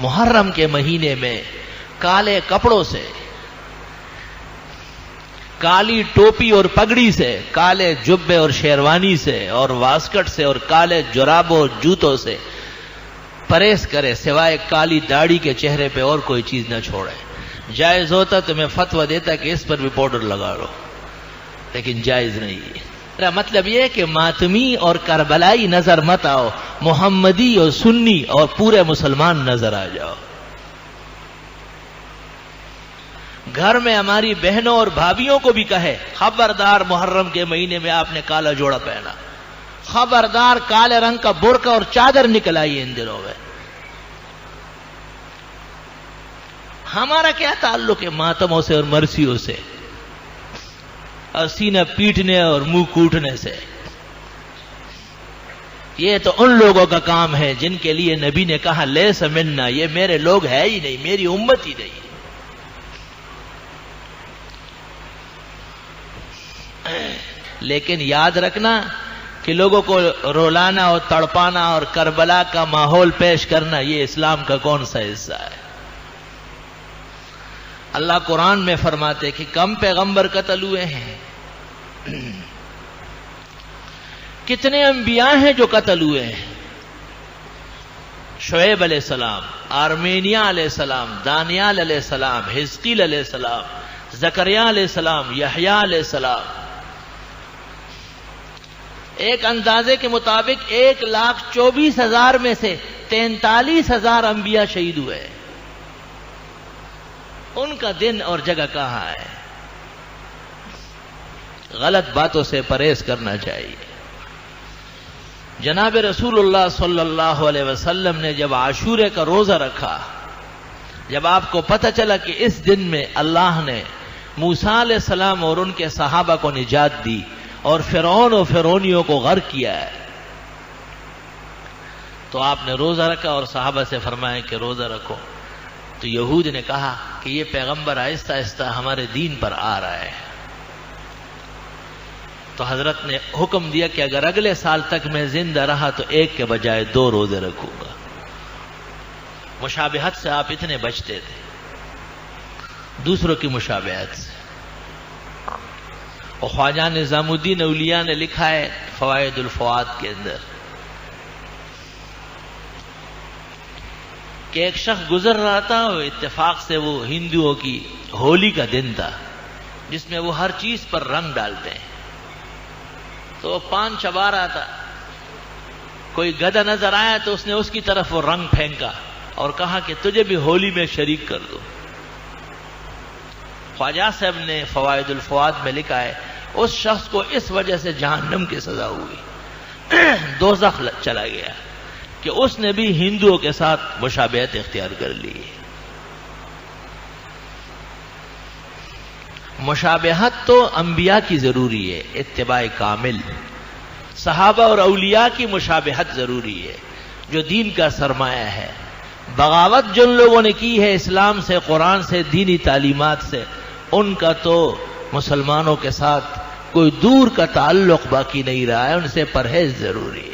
محرم کے مہینے میں کالے کپڑوں سے، کالی ٹوپی اور پگڑی سے، کالے جبے اور شیروانی سے اور واسکٹ سے اور کالے جرابوں اور جوتوں سے پرہیز کرے، سوائے کالی داڑھی کے چہرے پہ اور کوئی چیز نہ چھوڑے۔ جائز ہوتا تو میں فتویٰ دیتا کہ اس پر بھی پاؤڈر لگا لو، لیکن جائز نہیں ہے۔ میرا مطلب یہ ہے کہ ماتمی اور کربلائی نظر مت آؤ، محمدی اور سنی اور پورے مسلمان نظر آ جاؤ۔ گھر میں ہماری بہنوں اور بھابھیوں کو بھی کہے خبردار محرم کے مہینے میں آپ نے کالا جوڑا پہنا، خبردار کالے رنگ کا برقع اور چادر نکل آئی ان دنوں میں۔ ہمارا کیا تعلق ہے ماتموں سے اور مرثیوں سے اور سینہ پیٹنے اور منہ کوٹنے سے؟ یہ تو ان لوگوں کا کام ہے جن کے لیے نبی نے کہا لیس منا، یہ میرے لوگ ہے ہی نہیں، میری امت ہی نہیں۔ لیکن یاد رکھنا کہ لوگوں کو رولانا اور تڑپانا اور کربلا کا ماحول پیش کرنا یہ اسلام کا کون سا حصہ ہے؟ اللہ قرآن میں فرماتے کہ کم پیغمبر قتل ہوئے ہیں، کتنے انبیاء ہیں جو قتل ہوئے ہیں؟ شعیب علیہ السلام، آرمینیا علیہ السلام، دانیال علیہ السلام، حزقیل علیہ السلام، زکریا علیہ السلام، یحییٰ علیہ السلام۔ ایک اندازے کے مطابق 1,24,000 میں سے 43,000 انبیاء شہید ہوئے۔ ان کا دن اور جگہ کہاں ہے؟ غلط باتوں سے پرہیز کرنا چاہیے۔ جناب رسول اللہ صلی اللہ علیہ وسلم نے جب عاشورے کا روزہ رکھا، جب آپ کو پتہ چلا کہ اس دن میں اللہ نے موسیٰ علیہ السلام اور ان کے صحابہ کو نجات دی اور فرعون و فرعونیوں کو غرق کیا ہے، تو آپ نے روزہ رکھا اور صحابہ سے فرمایا کہ روزہ رکھو۔ تو یہود نے کہا کہ یہ پیغمبر آہستہ آہستہ ہمارے دین پر آ رہا ہے، تو حضرت نے حکم دیا کہ اگر اگلے سال تک میں زندہ رہا تو 1 کے بجائے 2 روزے رکھوں گا۔ مشابہت سے آپ اتنے بچتے تھے، دوسروں کی مشابہت سے۔ اور خواجہ نظام الدین اولیاء نے لکھا ہے فوائد الفواد کے اندر کہ ایک شخص گزر رہا تھا، اتفاق سے وہ ہندوؤں کی ہولی کا دن تھا جس میں وہ ہر چیز پر رنگ ڈالتے ہیں، تو وہ پان چبا رہا تھا، کوئی گدھا نظر آیا تو اس نے اس کی طرف وہ رنگ پھینکا اور کہا کہ تجھے بھی ہولی میں شریک کر دو۔ خواجہ صاحب نے فوائد الفواد میں لکھا ہے اس شخص کو اس وجہ سے جہنم کی سزا ہوئی، دوزخ چلا گیا کہ اس نے بھی ہندوؤں کے ساتھ مشابہت اختیار کر لی۔ مشابہت تو انبیاء کی ضروری ہے، اتباع کامل، صحابہ اور اولیاء کی مشابہت ضروری ہے جو دین کا سرمایہ ہے۔ بغاوت جن لوگوں نے کی ہے اسلام سے، قرآن سے، دینی تعلیمات سے، ان کا تو مسلمانوں کے ساتھ کوئی دور کا تعلق باقی نہیں رہا ہے، ان سے پرہیز ضروری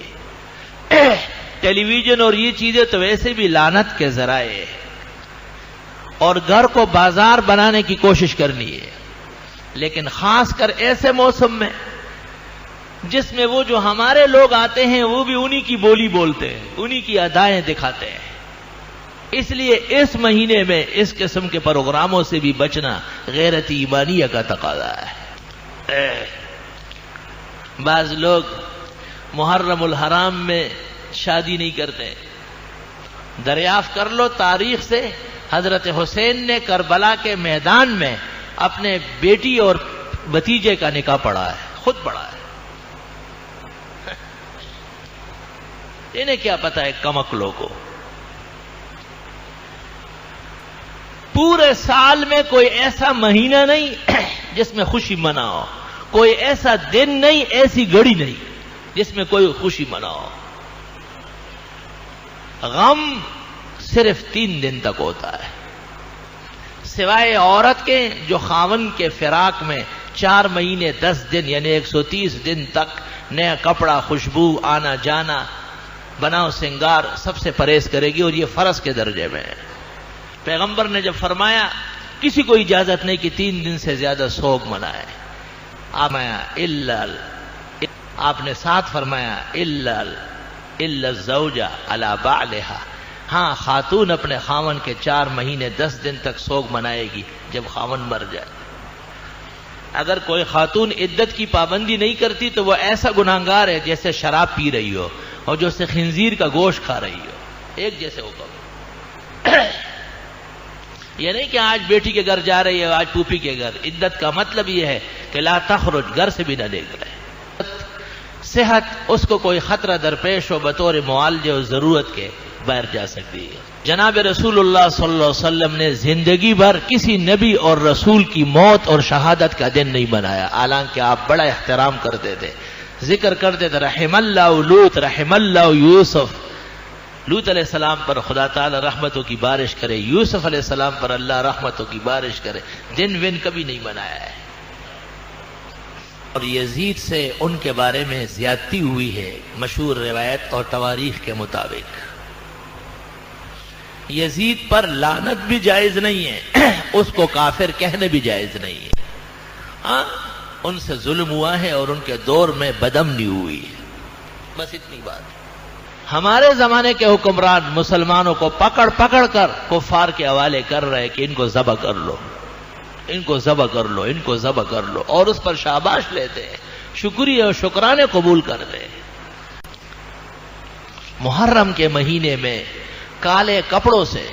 ہے۔ ٹیلی ویژن اور یہ چیزیں تو ویسے بھی لعنت کے ذرائع ہے، اور گھر کو بازار بنانے کی کوشش کرنی ہے، لیکن خاص کر ایسے موسم میں جس میں وہ جو ہمارے لوگ آتے ہیں وہ بھی انہی کی بولی بولتے ہیں، انہی کی ادائیں دکھاتے ہیں۔ اس لیے اس مہینے میں اس قسم کے پروگراموں سے بھی بچنا غیرت ایمانیہ کا تقاضا ہے۔ بعض لوگ محرم الحرام میں شادی نہیں کرتے۔ دریافت کر لو تاریخ سے، حضرت حسین نے کربلا کے میدان میں اپنے بیٹی اور بھتیجے کا نکاح پڑھا ہے، خود پڑھا ہے۔ انہیں کیا پتا ہے کمکلوں کو؟ پورے سال میں کوئی ایسا مہینہ نہیں جس میں خوشی مناؤ، کوئی ایسا دن نہیں، ایسی گھڑی نہیں جس میں کوئی خوشی مناؤ۔ غم صرف 3 دن تک ہوتا ہے، سوائے عورت کے جو خاون کے فراق میں 4 مہینے 10 دن یعنی 130 دن تک نیا کپڑا، خوشبو، آنا جانا، بناؤ سنگار سب سے پرہیز کرے گی، اور یہ فرض کے درجے میں ہے۔ پیغمبر نے جب فرمایا کسی کو اجازت نہیں کہ 3 دن سے زیادہ سوگ منائے، آپ نے ساتھ فرمایا الا الزوجہ علی بعلہا، ہاں خاتون اپنے خاون کے 4 مہینے 10 دن تک سوگ منائے گی جب خاون مر جائے۔ اگر کوئی خاتون عدت کی پابندی نہیں کرتی تو وہ ایسا گناہگار ہے جیسے شراب پی رہی ہو اور جو سے خنزیر کا گوشت کھا رہی ہو، ایک جیسے حکم۔ یہ نہیں کہ آج بیٹی کے گھر جا رہی ہے، آج پھوپھی کے گھر۔ عدت کا مطلب یہ ہے کہ لا تخرج، گھر سے بھی نہ نکلے۔ صحت اس کو کوئی خطرہ درپیش ہو بطور معالجے اور ضرورت کے باہر جا سکتی ہے۔ جناب رسول اللہ صلی اللہ علیہ وسلم نے زندگی بھر کسی نبی اور رسول کی موت اور شہادت کا دن نہیں بنایا، حالانکہ آپ بڑا احترام کرتے تھے، ذکر کرتے تھے رحم اللہ لوط، رحم اللہ یوسف۔ لوط علیہ السلام پر خدا تعالی رحمتوں کی بارش کرے، یوسف علیہ السلام پر اللہ رحمتوں کی بارش کرے، دن ون کبھی نہیں بنایا ہے۔ اور یزید سے ان کے بارے میں زیادتی ہوئی ہے مشہور روایت اور تواریخ کے مطابق۔ یزید پر لعنت بھی جائز نہیں ہے، اس کو کافر کہنے بھی جائز نہیں ہے۔ ہاں ان سے ظلم ہوا ہے اور ان کے دور میں بدامنی ہوئی ہے، بس اتنی بات۔ ہمارے زمانے کے حکمران مسلمانوں کو پکڑ پکڑ کر کفار کے حوالے کر رہے کہ ان کو ذبح کر لو، ان کو ذبح کر لو، ان کو ذبح کر لو، اور اس پر شاباش لیتے ہیں، شکریہ اور شکرانے قبول کرتے ہیں۔ محرم کے مہینے میں کالے کپڑوں سے،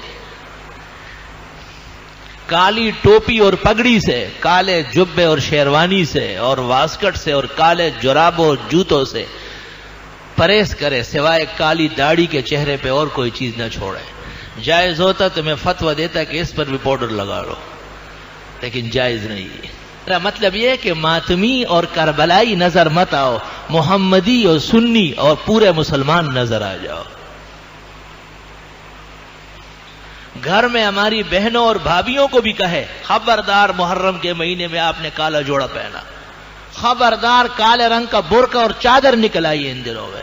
کالی ٹوپی اور پگڑی سے، کالے جبے اور شیروانی سے اور واسکٹ سے اور کالے جرابوں اور جوتوں سے پرہیز کرے، سوائے کالی داڑھی کے چہرے پہ اور کوئی چیز نہ چھوڑے۔ جائز ہوتا تو میں فتویٰ دیتا کہ اس پر بھی پاؤڈر لگا لو، لیکن جائز نہیں ہے۔ میرا مطلب یہ ہے کہ ماتمی اور کربلائی نظر مت آؤ، محمدی اور سنی اور پورے مسلمان نظر آ جاؤ۔ گھر میں ہماری بہنوں اور بھابھیوں کو بھی کہے خبردار محرم کے مہینے میں آپ نے کالا جوڑا پہنا، خبردار کالے رنگ کا برقع اور چادر نکل آئی ان دنوں میں۔